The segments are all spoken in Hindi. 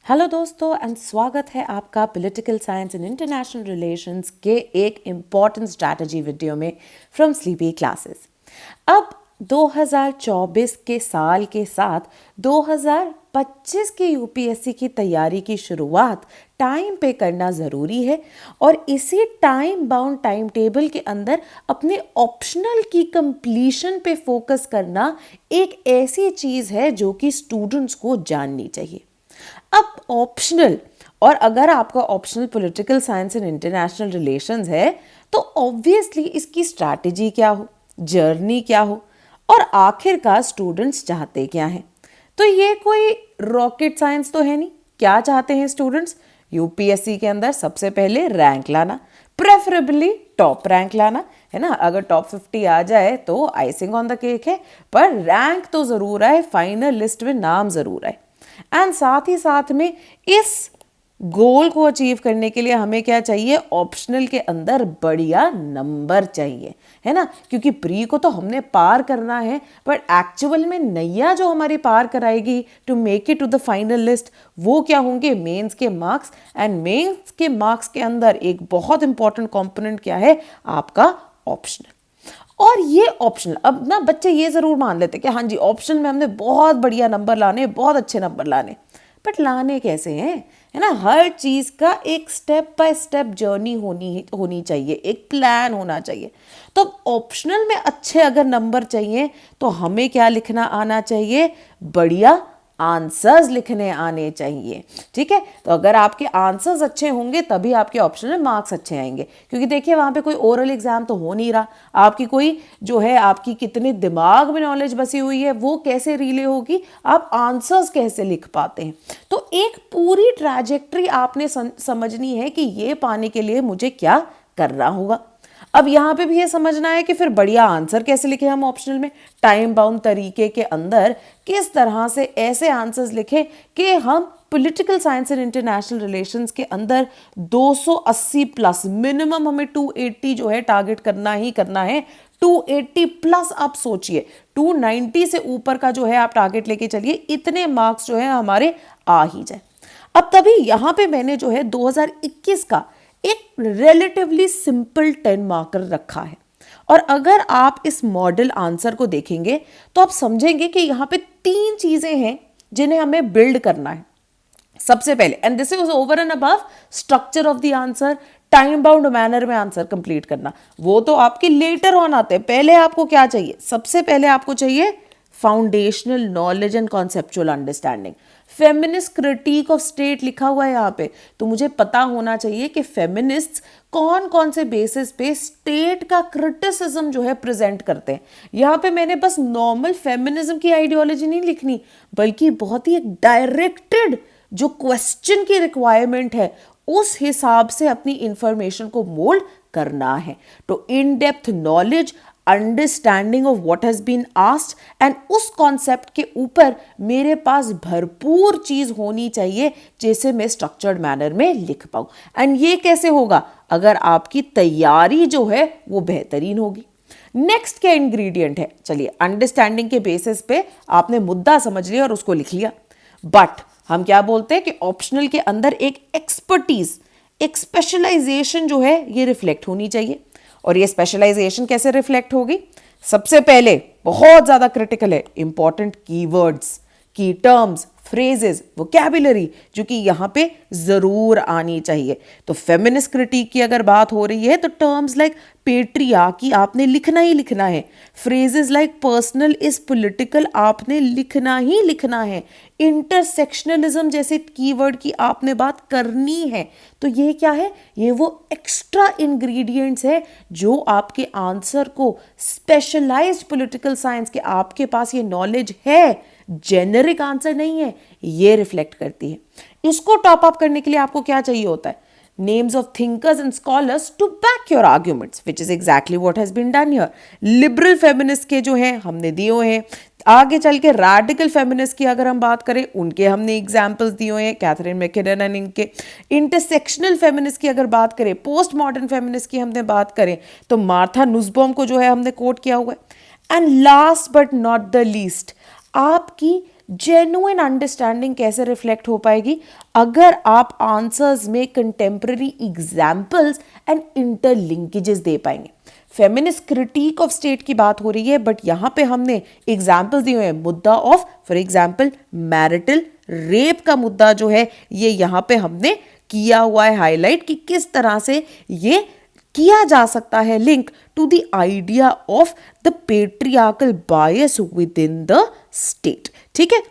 हेलो दोस्तों एंड स्वागत है आपका political science and international relations के एक इम्पॉर्टेंट स्ट्रैटेजी वीडियो में फ्रॉम स्लीपी क्लासेस। अब 2024 के साल के साथ 2025 के यूपीएससी की तैयारी की शुरुआत टाइम पे करना ज़रूरी है और इसी टाइम बाउंड टाइम टेबल के अंदर अपने ऑप्शनल की कंप्लीशन पे फोकस करना एक ऐसी चीज़ है जो कि स्टूडेंट्स को जाननी चाहिए। अब ऑप्शनल, और अगर आपका optional political science and international relations है तो ऑब्वियसली इसकी स्ट्रैटेजी क्या हो, जर्नी क्या हो और आखिरकार स्टूडेंट्स चाहते क्या हैं। तो ये कोई रॉकेट साइंस तो है नहीं। क्या चाहते हैं स्टूडेंट्स? यूपीएससी के अंदर सबसे पहले रैंक लाना, प्रेफरेबली टॉप रैंक लाना, है ना। अगर टॉप 50 आ जाए तो आइसिंग ऑन द केक है, पर रैंक तो ज़रूर आए, फाइनल लिस्ट में नाम ज़रूर आए। एंड साथ ही साथ में इस गोल को अचीव करने के लिए हमें क्या चाहिए? ऑप्शनल के अंदर बढ़िया नंबर चाहिए, है ना। क्योंकि प्री को तो हमने पार करना है, बट एक्चुअल में नैया जो हमारी पार कराएगी to make it to the final list, वो क्या होंगे? मेंस के मार्क्स। एंड मेंस के मार्क्स के अंदर एक बहुत इंपॉर्टेंट कंपोनेंट क्या है? आपका ऑप्शनल। और ये ऑप्शनल, अब ना बच्चे ये ज़रूर मान लेते कि हाँ जी ऑप्शनल में हमने बहुत बढ़िया नंबर लाने, बहुत अच्छे नंबर लाने, बट लाने कैसे हैं, है ना। हर चीज़ का एक स्टेप बाय स्टेप जर्नी होनी चाहिए, एक प्लान होना चाहिए। तो ऑप्शनल में अच्छे अगर नंबर चाहिए तो हमें क्या लिखना आना चाहिए? बढ़िया आंसर्स लिखने आने चाहिए, ठीक है। तो अगर आपके आंसर्स अच्छे होंगे तभी आपके ऑप्शन में मार्क्स अच्छे आएंगे। क्योंकि देखिए वहाँ पे कोई ओरल एग्जाम तो हो नहीं रहा, आपकी कोई जो है आपकी कितने दिमाग में नॉलेज बसी हुई है वो कैसे रिले होगी, आप आंसर्स कैसे लिख पाते हैं। तो एक पूरी ट्रैजेक्टरी आपने समझनी है कि ये पाने के लिए मुझे क्या करना होगा। अब यहाँ पे भी ये समझना है कि फिर बढ़िया आंसर कैसे लिखे हम ऑप्शनल में, टाइम बाउंड तरीके के अंदर किस तरह से ऐसे आंसर्स लिखें कि हम political science and international relations के अंदर 280 प्लस, मिनिमम हमें 280 जो है टारगेट करना ही करना है। 280 प्लस आप सोचिए, 290 से ऊपर का जो है आप टारगेट लेके चलिए, इतने मार्क्स जो है हमारे आ ही जाए। अब तभी यहाँ पे मैंने जो है 2021 का एक रिलेटिवली सिंपल 10 मार्कर रखा है। और अगर आप इस मॉडल आंसर को देखेंगे तो आप समझेंगे कि यहाँ पे 3 चीजें हैं जिन्हें हमें बिल्ड करना है। सबसे पहले, and this is over and above structure of the answer, time bound manner में आंसर कंप्लीट करना, वो तो आपके लेटर ऑन आते हैं। पहले आपको क्या चाहिए? सबसे पहले आपको चाहिए foundational knowledge and conceptual understanding. Feminist critic of state लिखा हुआ है यहाँ पे, तो मुझे पता होना चाहिए कि फेमिनिस्ट्स कौन कौन से बेसिस पे स्टेट का क्रिटिसिज्म जो है प्रेजेंट करते हैं। यहाँ पे मैंने बस नॉर्मल फेमिनिज्म की आइडियोलॉजी नहीं लिखनी, बल्कि बहुत ही एक डायरेक्टेड जो क्वेश्चन की रिक्वायरमेंट है उस हिसाब से अपनी इंफॉर्मेशन को मोल्ड करना है। तो in depth knowledge, understanding of what has been asked, and उस कॉन्सेप्ट के ऊपर मेरे पास भरपूर चीज होनी चाहिए जिसे मैं स्ट्रक्चर्ड मैनर में लिख पाऊं। एंड ये कैसे होगा? अगर आपकी तैयारी जो है वो बेहतरीन होगी। नेक्स्ट क्या इंग्रेडिएंट है? चलिए, अंडरस्टैंडिंग के बेसिस पे आपने मुद्दा समझ लिया और उसको लिख लिया, बट हम क्या बोलते हैं कि ऑप्शनल के अंदर एक एक्सपर्टीज, एक स्पेशलाइजेशन जो है ये रिफ्लेक्ट होनी चाहिए। और ये स्पेशलाइजेशन कैसे रिफ्लेक्ट होगी? सबसे पहले बहुत ज्यादा क्रिटिकल है इंपॉर्टेंट कीवर्ड्स, की टर्म्स, फ्रेजेस, वोकैबुलरी जो कि यहाँ पे जरूर आनी चाहिए। तो फेमिनिस्ट क्रिटिक की अगर बात हो रही है तो टर्म्स लाइक पेट्रियार्की आपने लिखना ही लिखना है। Phrases like personal is political आपने लिखना ही लिखना है। इंटरसेक्शनलिज्म जैसे कीवर्ड की आपने बात करनी है। तो ये क्या है? ये वो एक्स्ट्रा इंग्रेडिएंट्स है जो आपके आंसर को स्पेशलाइज्ड पॉलिटिकल साइंस के आपके पास ये नॉलेज है, जेनरिक आंसर नहीं है, ये रिफ्लेक्ट करती है। इसको टॉप अप करने के लिए आपको क्या चाहिए होता है? Names of thinkers and scholars to back your arguments, which is exactly what has been done here. Liberal feminist के जो हैं हमने दिए हुए हैं। आगे चल के रैडिकल फेमिनिस्ट की अगर हम बात करें, उनके हमने एग्जाम्पल्स दिए हुए हैं, कैथरीन मैकेडन एंड इनके। इंटरसेक्शनल फेमिनिस्ट की अगर बात करें, पोस्ट मॉडर्न फेमिनिस्ट की हमने बात करें तो मार्था नुसबॉम को जो है हमने कोट किया हुआ है। And last but not the least, आपकी जेन्युइन अंडरस्टैंडिंग कैसे रिफ्लेक्ट हो पाएगी? अगर आप आंसर्स में कंटेम्प्रेरी एग्जाम्पल्स एंड इंटरलिंकेजेस दे पाएंगे। फेमिनिस्ट क्रिटिक ऑफ स्टेट की बात हो रही है, बट यहां पे हमने एग्जाम्पल्स दिए हुए हैं। मुद्दा of for example marital rape का मुद्दा जो है ये यहां पे हमने किया हुआ है हाईलाइट कि किस तरह से ये किया जा सकता है link to the idea of the patriarchal bias within the state. ठीक है,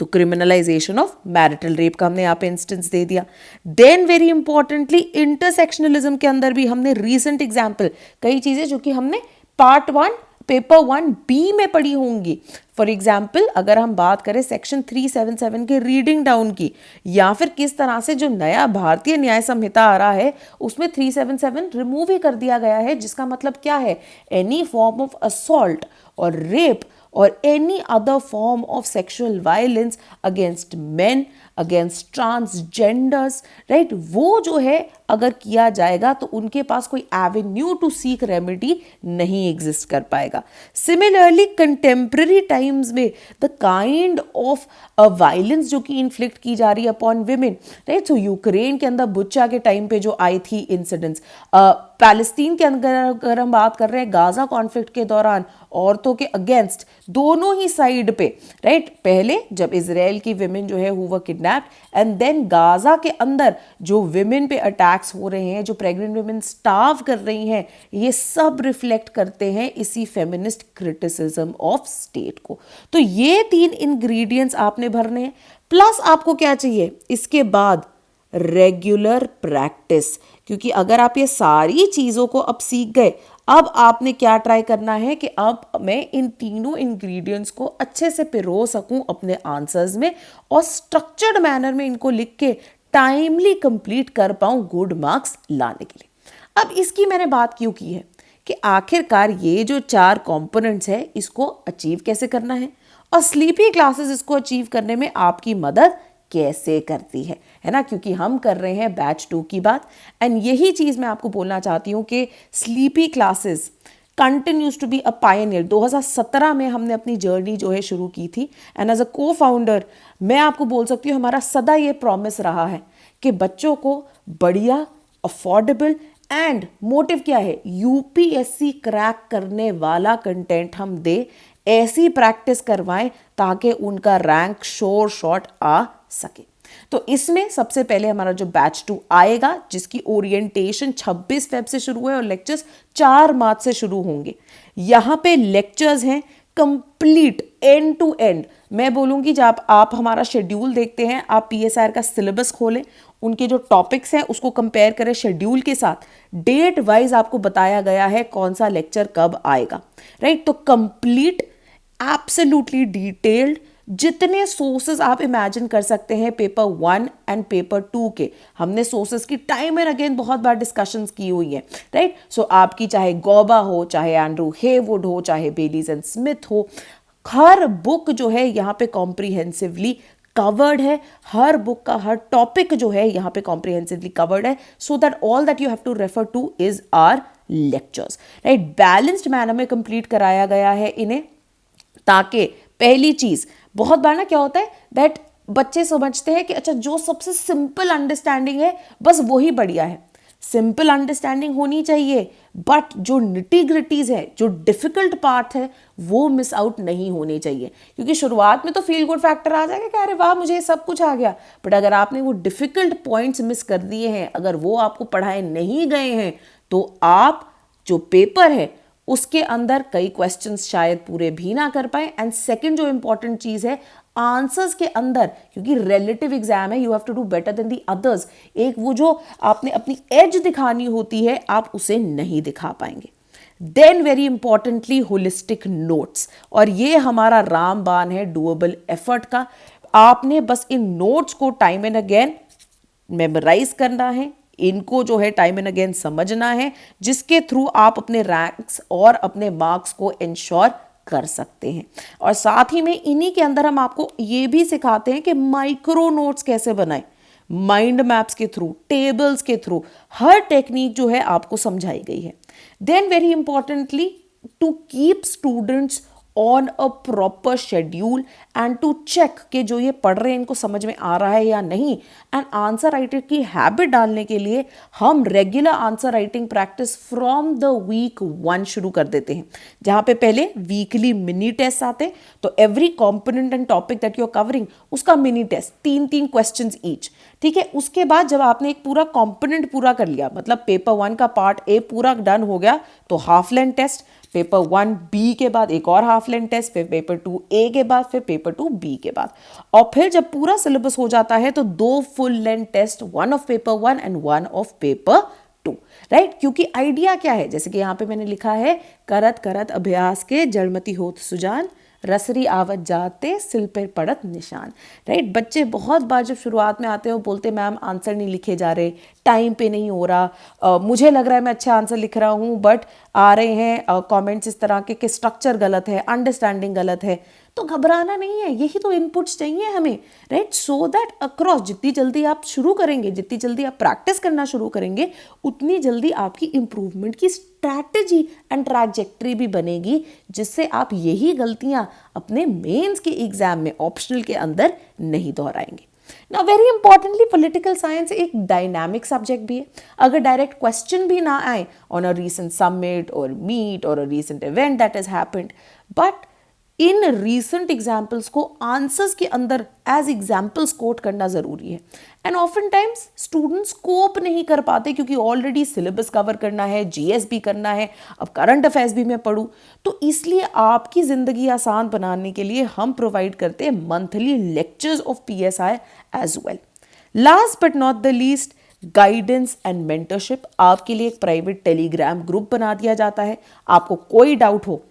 तो क्रिमिनलाइजेशन ऑफ मैरिटल रेप का हमने यहाँ पे इंस्टेंस दे दिया। देन वेरी इंपॉर्टेंटली इंटरसेक्शनलिज्म के अंदर भी हमने रीसेंट एग्जाम्पल, कई चीजें जो कि हमने पार्ट 1 पेपर 1B में पढ़ी होंगी। फॉर एग्जाम्पल अगर हम बात करें सेक्शन 377 के रीडिंग डाउन की, या फिर किस तरह से जो नया भारतीय न्याय संहिता आ रहा है उसमें 377 रिमूव ही कर दिया गया है, जिसका मतलब क्या है? एनी फॉर्म ऑफ असॉल्ट और रेप और any other form of sexual violence against men, against transgenders, right? वो जो है अगर किया जाएगा तो उनके पास कोई एवेन्यू टू सीक रेमेडी नहीं एग्जिस्ट कर पाएगा। सिमिलरली कंटेम्प्रेरी टाइम्स में द काइंड ऑफ वायलेंस जो कि इन्फ्लिक्ट की जा रही है अपॉन विमेन, राइट? सो यूक्रेन के अंदर बुच्चा के टाइम पे जो आई थी इंसिडेंट्स, पैलेस्टीन के अंदर अगर हम बात कर रहे हैं गाजा कॉन्फ्लिक्ट के दौरान औरतों के अगेंस्ट दोनों ही साइड पे, राइट? पहले जब इजराइल की विमेन जो है who were kidnapped, and then Gaza के अंदर जो विमेन पे अटैक्स हो रहे हैं, जो प्रेग्नेंट विमेन स्टार्व कर रही हैं, ये सब रिफ्लेक्ट करते हैं इसी फेमिनिस्ट क्रिटिसिज्म ऑफ स्टेट को। तो ये 3 इंग्रेडिएंट्स आपने भरने हैं, प्लस आपको क्या चाहिए इसके बाद? Regular practice. क्योंकि अगर आप ये सारी चीज़ों को अब सीख गए, अब आपने क्या ट्राई करना है कि अब मैं इन तीनों इंग्रेडिएंट्स को अच्छे से पिरो सकूं अपने आंसर्स में और स्ट्रक्चर्ड मैनर में इनको लिख के टाइमली कंप्लीट कर पाऊं गुड मार्क्स लाने के लिए। अब इसकी मैंने बात क्यों की है कि आखिरकार ये जो 4 कंपोनेंट्स है इसको अचीव कैसे करना है, और स्लीपी क्लासेस इसको अचीव करने में आपकी मदद कैसे करती है ना? क्योंकि हम कर रहे हैं बैच 2 की बात, एंड यही चीज मैं आपको बोलना चाहती हूं कि sleepy classes continues to be a pioneer. 2017 में हमने अपनी जर्नी जो है शुरू की थी, एंड एज अ को फाउंडर मैं आपको बोल सकती हूँ हमारा सदा ये प्रॉमिस रहा है कि बच्चों को बढ़िया, अफोर्डेबल एंड मोटिव क्या है, यूपीएससी क्रैक करने वाला कंटेंट हम दे, ऐसी प्रैक्टिस करवाएं ताकि उनका रैंक श्योर शॉट आ सके। तो इसमें सबसे पहले हमारा जो बैच 2 आएगा, जिसकी ओरिएंटेशन 26 फेब से शुरू है और लेक्चर्स 4 मार्च से शुरू होंगे। यहाँ पे लेक्चर्स हैं कंप्लीट एंड टू एंड। मैं बोलूँगी जब आप हमारा शेड्यूल देखते हैं, आप पीएसआर का सिलेबस खोलें, उनके जो टॉपिक्स हैं उसको कंपेयर करें शेड्यूल के साथ, डेट वाइज आपको बताया गया है कौन सा लेक्चर कब आएगा, राइट? तो कंप्लीट, एब्सोल्युटली डिटेल्ड, जितने सोर्सेज आप इमेजिन कर सकते हैं पेपर 1 एंड पेपर 2 के, हमने सोर्सेज की टाइम एंड अगेन बहुत बार डिस्कशंस की हुई है, राइट? सो आपकी चाहे गॉबा हो, चाहे एंड्रू हेवुड हो, चाहे बेलीज एंड स्मिथ हो, हर बुक जो है यहाँ पे कॉम्प्रिहेंसिवली कवर्ड है, हर बुक का हर टॉपिक जो है यहाँ पे कॉम्प्रिहेंसिवली कवर्ड है, so that all that you have to refer to is our lectures, right? Balanced manner में कंप्लीट कराया गया है इन्हें, ताकि पहली चीज, बहुत बार ना क्या होता है दैट बच्चे समझते हैं कि अच्छा जो सबसे सिंपल अंडरस्टैंडिंग है बस वही बढ़िया है। सिंपल अंडरस्टैंडिंग होनी चाहिए, बट जो निटी ग्रिटीज है, जो डिफिकल्ट पार्ट है, वो मिस आउट नहीं होने चाहिए। क्योंकि शुरुआत में तो फील गुड फैक्टर आ जाएगा कि अरे वाह मुझे सब कुछ आ गया, बट अगर आपने वो डिफिकल्ट पॉइंट्स मिस कर दिए हैं, अगर वो आपको पढ़ाए नहीं गए हैं, तो आप जो पेपर है उसके अंदर कई क्वेश्चंस शायद पूरे भी ना कर पाए। एंड सेकंड जो इंपॉर्टेंट चीज है, आंसर्स के अंदर, क्योंकि रिलेटिव एग्जाम है, you have to do better than the others, एक वो जो आपने अपनी एज दिखानी होती है आप उसे नहीं दिखा पाएंगे। Then very importantly holistic notes, और ये हमारा रामबाण है डूएबल एफर्ट का। आपने बस इन नोट्स को टाइम एंड अगेन मेमोराइज करना है, इनको जो है टाइम एंड अगेन समझना है, जिसके थ्रू आप अपने रैंक्स और अपने मार्क्स को इंश्योर कर सकते हैं। और साथ ही में इन्हीं के अंदर हम आपको ये भी सिखाते हैं कि माइक्रो नोट्स कैसे बनाएं, माइंड मैप्स के थ्रू, टेबल्स के थ्रू, हर टेक्निक जो है आपको समझाई गई है। Then very importantly to keep students on a proper schedule and to check कि जो ये पढ़ रहे हैं इनको समझ में आ रहा है या नहीं। एंड आंसर राइटिंग की हैबिट डालने के लिए हम regular answer writing practice from the week 1 शुरू कर देते हैं, जहां पे पहले वीकली मिनी टेस्ट आते, तो every component and topic that you are covering उसका मिनी टेस्ट 3-3 क्वेश्चंस ईच। ठीक है, उसके बाद जब आपने एक पूरा कॉम्पोनेंट पूरा कर लिया, मतलब पेपर 1 का पार्ट ए पूरा डन हो गया, तो half length test, paper 1 B के बाद एक और हाफ लेंथ टेस्ट, फिर पेपर 2 ए के बाद, फिर पेपर 2 बी के बाद, और फिर जब पूरा सिलेबस हो जाता है तो 2 full length test, 1 of paper 1 and 1 of paper 2। Right, क्योंकि आइडिया क्या है, जैसे कि यहाँ पे मैंने लिखा है, करत करत अभ्यास के जड़मती होत सुजान, रसरी आवत जाते सिल पर पड़त निशान। राइट, बच्चे बहुत बार जब शुरुआत में आते हैं वो बोलते मैम आंसर नहीं लिखे जा रहे, टाइम पे नहीं हो रहा, मुझे लग रहा है मैं अच्छा आंसर लिख रहा हूँ, बट आ रहे हैं कमेंट्स इस तरह के कि स्ट्रक्चर गलत है, अंडरस्टैंडिंग गलत है। तो घबराना नहीं है, यही तो इनपुट्स चाहिए हमें। राइट, सो दैट अक्रॉस जितनी जल्दी आप शुरू करेंगे, जितनी जल्दी आप प्रैक्टिस करना शुरू करेंगे, उतनी जल्दी आपकी इंप्रूवमेंट की स्ट्रैटेजी एंड ट्रैजेक्टरी भी बनेगी, जिससे आप यही गलतियां अपने मेंस के एग्जाम में ऑप्शनल के अंदर नहीं दोहराएंगे। Now very importantly, political science एक डायनामिक सब्जेक्ट भी है। अगर डायरेक्ट क्वेश्चन भी ना आए ऑन अ रीसेंट समिट और मीट और a recent event that has happened, but in recent examples को आंसर्स के अंदर एज एग्जाम्पल्स कोट करना जरूरी है। एंड ऑफन टाइम्स स्टूडेंट्स कोप नहीं कर पाते क्योंकि ऑलरेडी सिलेबस कवर करना है, जीएस भी करना है, अब करंट अफेयर्स भी मैं पढ़ूँ, तो इसलिए आपकी ज़िंदगी आसान बनाने के लिए हम प्रोवाइड करते हैं monthly lectures of PSI as well. Last but not the least, guidance and mentorship. आपके लिए एक प्राइवेट टेलीग्राम ग्रुप बना दिया जाता है, आपको कोई डाउट हो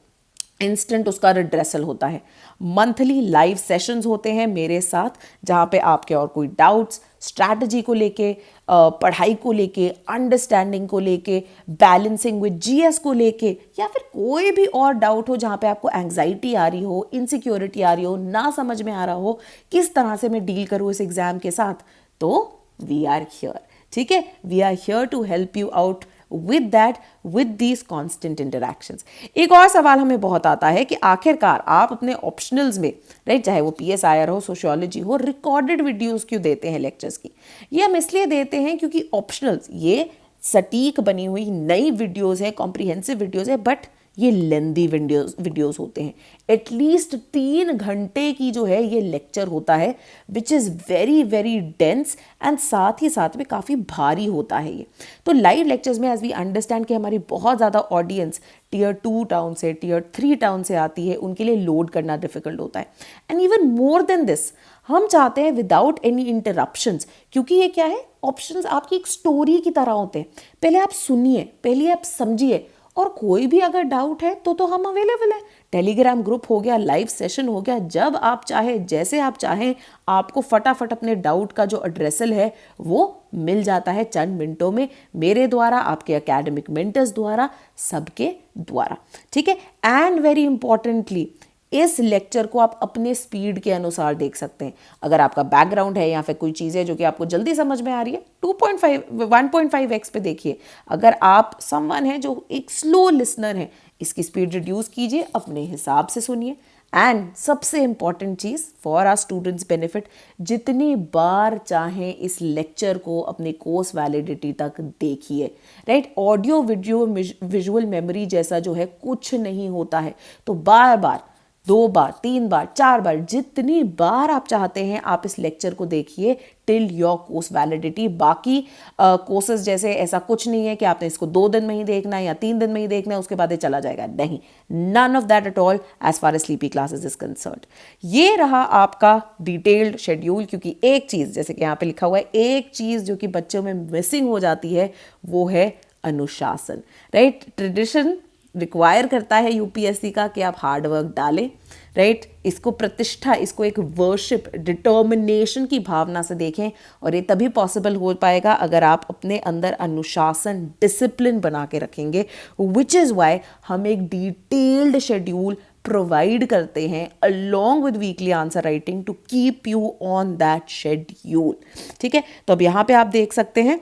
इंस्टेंट उसका रिड्रेसल होता है। मंथली लाइव सेशंस होते हैं मेरे साथ, जहाँ पे आपके और कोई डाउट्स स्ट्रैटेजी को लेके, पढ़ाई को लेके, अंडरस्टैंडिंग को लेके, बैलेंसिंग विद जीएस को लेके, या फिर कोई भी और डाउट हो जहाँ पे आपको एंग्जाइटी आ रही हो, इनसिक्योरिटी आ रही हो, ना समझ में आ रहा हो किस तरह से मैं डील करूँ इस एग्जाम के साथ, तो वी आर हियर। ठीक है, we are here to help you out with that, with these constant interactions। एक और सवाल हमें बहुत आता है कि आखिरकार आप अपने ऑप्शनल्स में, राइट, चाहे वो पीएसआईआर हो, सोशियोलॉजी हो, रिकॉर्डेड वीडियोस क्यों देते हैं लेक्चर्स की? ये हम इसलिए देते हैं क्योंकि ऑप्शनल्स ये सटीक बनी हुई नई वीडियोस है, कॉम्प्रिहेंसिव वीडियोस है, बट ये लेंदी वीडियोस होते हैं। एटलीस्ट 3 घंटे की जो है ये लेक्चर होता है, which is very very dense and साथ ही साथ में काफ़ी भारी होता है ये। तो लाइव लेक्चर्स में एज वी अंडरस्टैंड कि हमारी बहुत ज़्यादा ऑडियंस टियर 2 टाउन से, टियर 3 टाउन से आती है, उनके लिए लोड करना डिफिकल्ट होता है। And even more than this, हम चाहते हैं विदाउट एनी इंटरप्शंस, क्योंकि ये क्या है, ऑप्शंस आपकी एक स्टोरी की तरह होते हैं। पहले आप सुनिए, पहले आप समझिए, और कोई भी अगर डाउट है तो हम अवेलेबल है। टेलीग्राम ग्रुप हो गया, लाइव सेशन हो गया, जब आप चाहे, जैसे आप चाहें, आपको फटाफट अपने डाउट का जो एड्रेसल है वो मिल जाता है चंद मिनटों में, मेरे द्वारा, आपके एकेडमिक मेंटर्स द्वारा, सबके द्वारा। ठीक है, एंड वेरी इंपॉर्टेंटली इस लेक्चर को आप अपने स्पीड के अनुसार देख सकते हैं। अगर आपका बैकग्राउंड है या फिर कोई चीज़ है जो कि आपको जल्दी समझ में आ रही है, 1.5x पे देखिए। अगर आप समवन है जो एक स्लो लिसनर है, इसकी स्पीड रिड्यूस कीजिए, अपने हिसाब से सुनिए। एंड सबसे इंपॉर्टेंट चीज़ फॉर आवर स्टूडेंट्स बेनिफिट, जितनी बार चाहें इस लेक्चर को अपने कोर्स वैलिडिटी तक देखिए। Right, audio video visual memory जैसा जो है कुछ नहीं होता है, तो बार बार, 2 बार, 3 बार, 4 बार, जितनी बार आप चाहते हैं आप इस लेक्चर को देखिए टिल योर कोर्स वैलिडिटी। बाकी कोर्सेज जैसे ऐसा कुछ नहीं है कि आपने इसको 2 दिन में ही देखना है या 3 दिन में ही देखना है, उसके बाद ये चला जाएगा, नहीं, none of that at all as far as sleepy classes is concerned. ये रहा आपका डिटेल्ड शेड्यूल, क्योंकि एक चीज़, जैसे कि यहाँ पे लिखा हुआ है, एक चीज़ जो कि बच्चों में मिसिंग हो जाती है वो है अनुशासन। राइट, ट्रेडिशन रिक्वायर करता है यूपीएससी का कि आप हार्ड वर्क डालें, राइट, इसको प्रतिष्ठा, इसको एक वर्शिप, डिटर्मिनेशन की भावना से देखें, और ये तभी पॉसिबल हो पाएगा अगर आप अपने अंदर अनुशासन, डिसिप्लिन बना के रखेंगे, विच इज़ वाई हम एक डिटेल्ड शेड्यूल प्रोवाइड करते हैं along with weekly answer writing to keep you on that schedule. ठीक है, तो अब यहाँ पे आप देख सकते हैं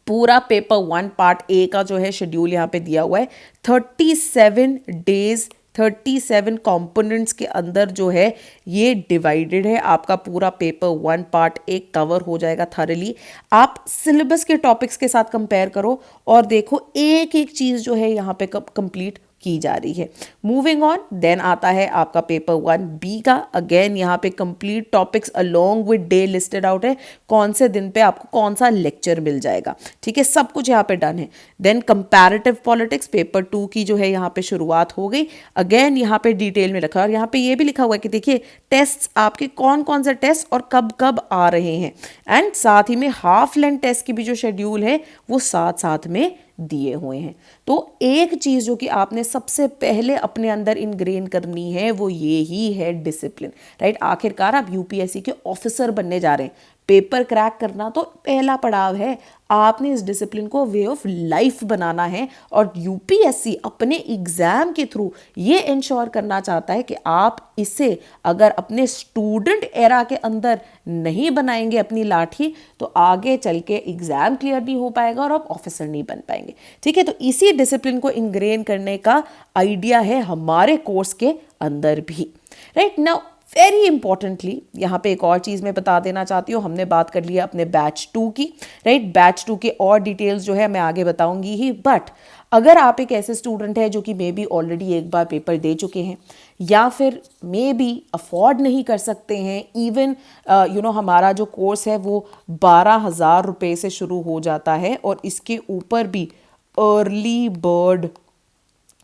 पूरा पेपर 1 पार्ट ए का जो है शेड्यूल यहाँ पे दिया हुआ है। 37 डेज 37 कंपोनेंट्स के अंदर जो है ये डिवाइडेड है। आपका पूरा पेपर 1 पार्ट 1 कवर हो जाएगा थॉरली। आप सिलेबस के टॉपिक्स के साथ कंपेयर करो और देखो एक एक चीज़ जो है यहाँ पे कंप्लीट की जा रही है। मूविंग ऑन, देन आता है आपका पेपर 1B का। अगेन यहाँ पे complete topics along with day listed out है, कौन से दिन पे आपको कौन सा लेक्चर मिल जाएगा, ठीक है, सब कुछ यहाँ पे डन है। देन कंपैरेटिव पॉलिटिक्स पेपर 2 की जो है यहाँ पे शुरुआत हो गई। अगेन यहाँ पे डिटेल में रखा है और यहाँ पे ये भी लिखा हुआ है कि देखिए टेस्ट आपके कौन कौन से टेस्ट और कब कब आ रहे हैं, एंड साथ ही में हाफ लेंथ टेस्ट की भी जो शेड्यूल है वो साथ साथ में दिए हुए हैं। तो एक चीज जो कि आपने सबसे पहले अपने अंदर इनग्रेन करनी है वो ये ही है डिसिप्लिन, राइट। आखिरकार आप यूपीएससी के ऑफिसर बनने जा रहे हैं, पेपर क्रैक करना तो पहला पड़ाव है, आपने इस डिसिप्लिन को वे ऑफ लाइफ बनाना है। और यूपीएससी अपने एग्जाम के थ्रू ये इंश्योर करना चाहता है कि आप इसे अगर अपने स्टूडेंट एरा के अंदर नहीं बनाएंगे अपनी लाठी, तो आगे चल के एग्जाम क्लियर नहीं हो पाएगा और आप ऑफिसर नहीं बन पाएंगे, ठीक है। तो इसी डिसिप्लिन को इंग्रेन करने का आइडिया है हमारे कोर्स के अंदर भी, राइट। नाउ वेरी इंपॉर्टेंटली यहाँ पे एक और चीज़ मैं बता देना चाहती हूँ, हमने बात कर लिया अपने बैच 2 की, राइट। बैच 2 के और डिटेल्स जो है मैं आगे बताऊंगी ही, बट अगर आप एक ऐसे स्टूडेंट है जो कि मे बी ऑलरेडी एक बार पेपर दे चुके हैं या फिर मे बी अफोर्ड नहीं कर सकते हैं, इवन हमारा जो कोर्स है वो 12,000 रुपये से शुरू हो जाता है और इसके ऊपर भी अर्ली बर्ड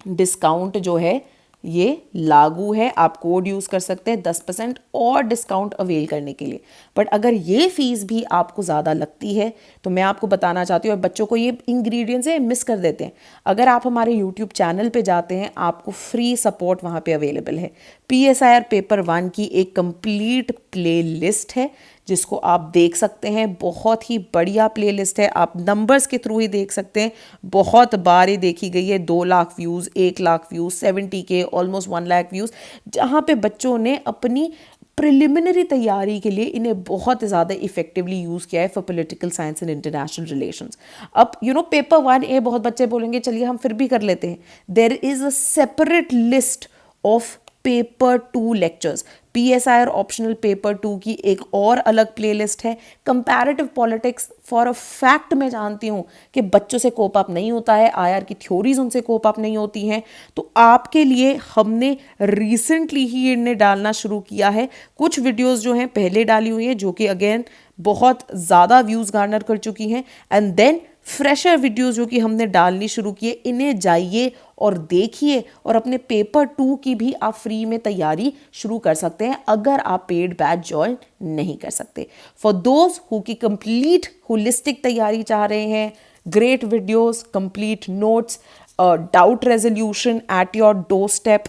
डिस्काउंट जो है ये लागू है। आप कोड यूज़ कर सकते हैं 10% और डिस्काउंट अवेल करने के लिए। बट अगर ये फीस भी आपको ज़्यादा लगती है तो मैं आपको बताना चाहती हूँ, और बच्चों को ये इंग्रेडिएंट्स है मिस कर देते हैं, अगर आप हमारे यूट्यूब चैनल पे जाते हैं आपको फ्री सपोर्ट वहाँ पे अवेलेबल है। PSIR पेपर 1 की एक कंप्लीट प्ले लिस्ट है जिसको आप देख सकते हैं, बहुत ही बढ़िया प्लेलिस्ट है, आप नंबर्स के थ्रू ही देख सकते हैं, बहुत बार ये देखी गई है। 2 lakh views, 1 lakh views, 70K, almost 1 lakh views, जहाँ पे बच्चों ने अपनी प्रिलिमिनरी तैयारी के लिए इन्हें बहुत ज़्यादा इफेक्टिवली यूज़ किया है for political science and international relations. अब पेपर 1A बहुत बच्चे बोलेंगे चलिए हम फिर भी कर लेते हैं, there is a separate list of paper 2 lectures. PSIR optional paper 2 की एक और अलग प्लेलिस्ट है। Comparative politics for a fact मैं जानती हूँ कि बच्चों से कोप अप नहीं होता है, IR की थ्योरीज उनसे कोप अप नहीं होती हैं, तो आपके लिए हमने रिसेंटली ही इन्हें डालना शुरू किया है। कुछ वीडियोस जो हैं पहले डाली हुई हैं जो कि अगेन बहुत ज़्यादा व्यूज़ गार्नर कर चुकी हैं, एंड देन फ्रेशर वीडियोस जो कि हमने डालनी शुरू किए, इन्हें जाइए और देखिए और अपने पेपर 2 की भी आप फ्री में तैयारी शुरू कर सकते हैं अगर आप पेड बैच ज्वाइन नहीं कर सकते। फॉर दोज हु की कंप्लीट होलिस्टिक तैयारी चाह रहे हैं, great videos, complete notes, doubt resolution at your door step,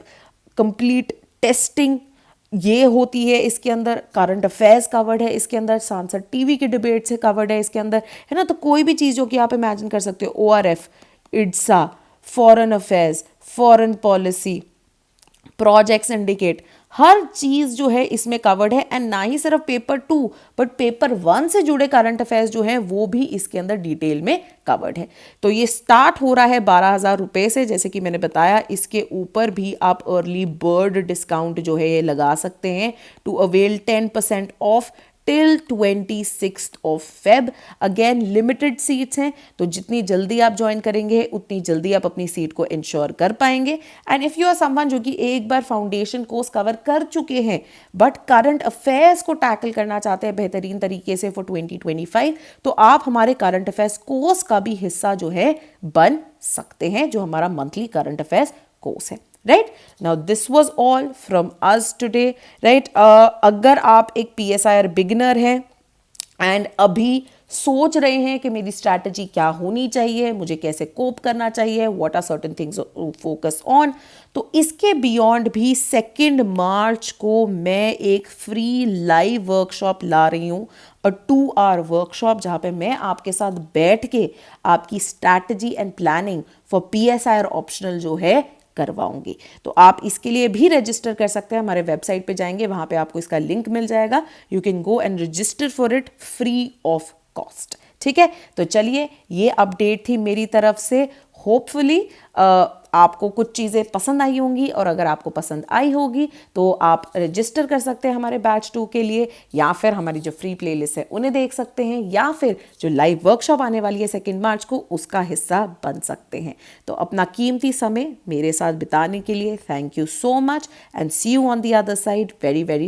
complete testing ये होती है इसके अंदर, करंट अफेयर्स कवर्ड है इसके अंदर, सांसद टीवी के डिबेट से कवर्ड है इसके अंदर, है ना। तो कोई भी चीज़ जो कि आप इमेजिन कर सकते हो, ORF, IDSA, foreign affairs, foreign policy, project syndicate, हर चीज़ जो है इसमें कवर्ड है। एंड ना ही सिर्फ पेपर 2 बट पेपर 1 से जुड़े करंट अफेयर्स जो हैं वो भी इसके अंदर डिटेल में कवर्ड है। तो ये स्टार्ट हो रहा है 12,000 रुपये से, जैसे कि मैंने बताया। इसके ऊपर भी आप अर्ली बर्ड डिस्काउंट जो है ये लगा सकते हैं to avail 10% off till 26th of Feb। Again limited seats हैं, तो जितनी जल्दी आप ज्वाइन करेंगे उतनी जल्दी आप अपनी सीट को इंश्योर कर पाएंगे। And if you are someone जो कि एक बार फाउंडेशन कोर्स कवर कर चुके हैं बट करंट अफेयर्स को टैकल करना चाहते हैं बेहतरीन तरीके से फॉर 2025, तो आप हमारे करंट अफेयर्स कोर्स का भी हिस्सा जो है बन सकते हैं, जो हमारा मंथली करंट अफेयर्स कोर्स है। Right, now this was all from us today. Right, अगर आप एक PSIR बिगिनर हैं एंड अभी सोच रहे हैं कि मेरी स्ट्रैटेजी क्या होनी चाहिए, मुझे कैसे कोप करना चाहिए, what are certain things to focus on, तो इसके बियॉन्ड भी 2 मार्च को मैं एक फ्री लाइव वर्कशॉप ला रही हूँ, अ 2 hour वर्कशॉप, जहाँ पे मैं आपके साथ बैठ के आपकी strategy and planning for PSIR optional जो है करवाऊंगी। तो आप इसके लिए भी रजिस्टर कर सकते हैं, हमारे वेबसाइट पे जाएंगे, वहां पे आपको इसका लिंक मिल जाएगा, you can go and register for it free of cost. ठीक है, तो चलिए ये अपडेट थी मेरी तरफ से। होपफुली आपको कुछ चीज़ें पसंद आई होंगी, और अगर आपको पसंद आई होगी तो आप रजिस्टर कर सकते हैं हमारे बैच 2 के लिए, या फिर हमारी जो फ्री प्लेलिस्ट है उन्हें देख सकते हैं, या फिर जो लाइव वर्कशॉप आने वाली है 2 मार्च को उसका हिस्सा बन सकते हैं। तो अपना कीमती समय मेरे साथ बिताने के लिए thank you so much, and see you on the other side very very